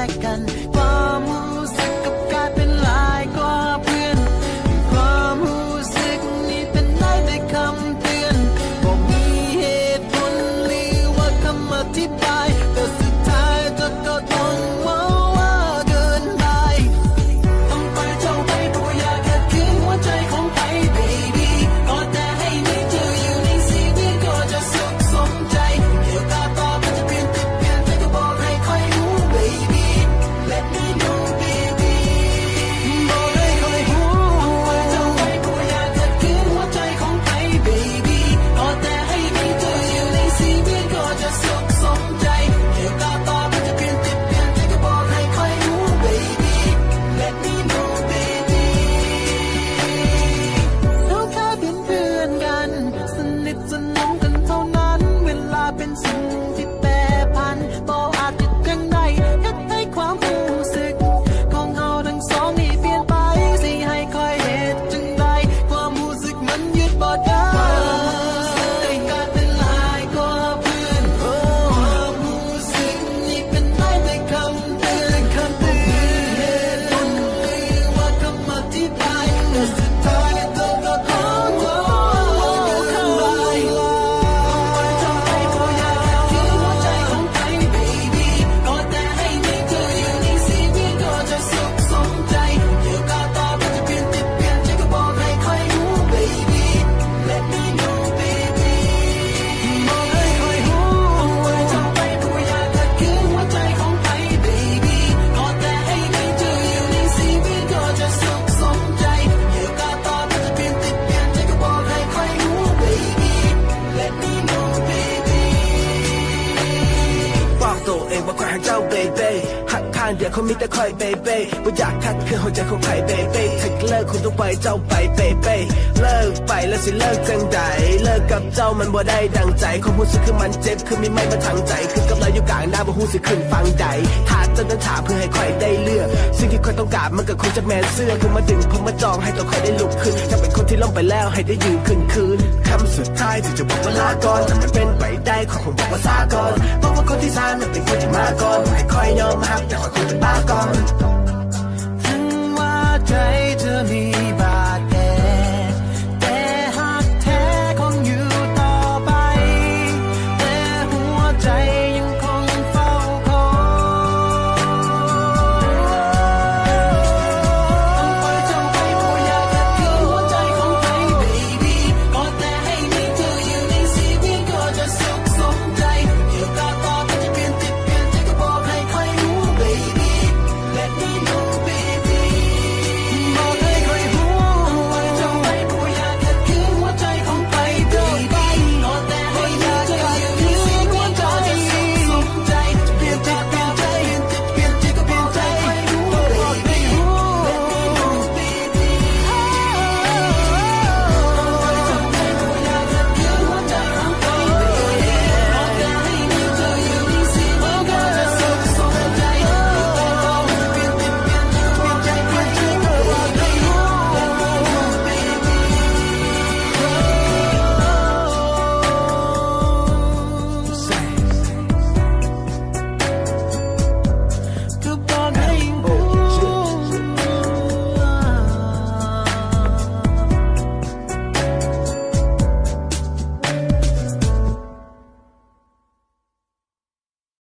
และกันความรู้สึกกับกลายเป็นหลายกว่าเพื่อนความรู้สึกนี้เป็นได้แต่คำเตือนบอกมีเหตุผลหรือว่าคำอธิบายแต่สุดท้ายเธอก็ต้องว่าเกินไปต้องไปเจ้าไปเพราะอยากขัดขืนหัวใจของใคร baby ก็แต่ให้มีเธออยู่ในชีวิตก็จะสุขสมใจเดี๋ยวตาต่อมันจะเปลี่ยนติดเปลี่ยนใจก็บอกให้ค่อยรู้ baby let me know baby บอกให้ค่อยรู้ต้องไปเจ้าไปเพราะอยากขัดขืนหัวใจของใคร baby ก็แต่ให้มีเธออยู่ในชีวิตก็จะสุขสมใจเดี๋ยวตาต่อมันจะเปลี่ยนติดเปลี่ยนใจก็บอกให้ค่อยรู้ baby let me know baby เราแค่เป็นเพื่อนกันสนิทสนมกันเท่านั้นเวลาเป็นสิ่งที่แปรผันบอกอาจจะยังไงแค่ให้ความรู้สึกของเราทั้งสองนี่เปลี่ยนไปสิให้คอยเหตุจังใดความรู้สึกมันยึดบ่ได้กลายเป็นหลายกว่าเพื่อนความรู้สึกนี่เป็นได้แต่คำเตือนเหตุผลหรือว่าคำอธิบายแต่สุดท้ายเธอก็ต้องเข้าไปทำไปเพราะอยากขัดขืนหัวใจของใคร baby ก็แต่ให้มีเธออยู่ในชีวิตก็จะสุขสมใจเดี๋ยวก้าวต่อมันจะเปลี่ยนติดเปลี่ยนใจก็บอกให้ค่อยรู้ baby let me know baby บอกให้ค่อยรู้ทำไปเพราะอยากขัดขืนหัวใจของใคร baby ก็แต่ให้มีเธออยู่ในชีวิตก็จะสุขสมใจเดี๋ยวก้าวต่อมันจะเปลี่ยนติดเปลี่ยนใจก็บอกให้ค่อยรู้ baby let me know baby บอกตัวเองว่าคอยหักเจ้าเบเบ้หักข้างเดียวเขามีแต่คอยเบเบ้ว่าอยากคัดคือหัวใจของใครเบเบ้ถ้าเลิกคุณต้องไปเจ้าไปเบเบ้เลิกไปแล้วสิเลิกจังใดเลิกกับเจ้ามันบ่ได้ดังใจความรู้สึกคือมันเจ็บคือมีไม่มาทางใจคือกับเราอยู่กลางหน้าบ่รู้สึกขึ้นฟังใดถ้าจะนั้นถามเพื่อให้คอยได้เลือกสิ่งที่คอยต้องการมันก็คงจะแมนเสื้อคือมาดึงผมมาจองให้ตัวคอยได้ลุกขึ้นถ้าเป็นคนที่ล้มไปแล้วให้ได้ยืนขึ้นคืนคำสุดท้ายที่จะบอกว่าลาก่อนถ้ามันเป็นไปได้ขอคงบอกว่าซาก่อนเพราะว่าคนที่ซามันเป็นคนที่มาก่อนให้คอยยอมรับแต่คอยคงจะบ้าก่อน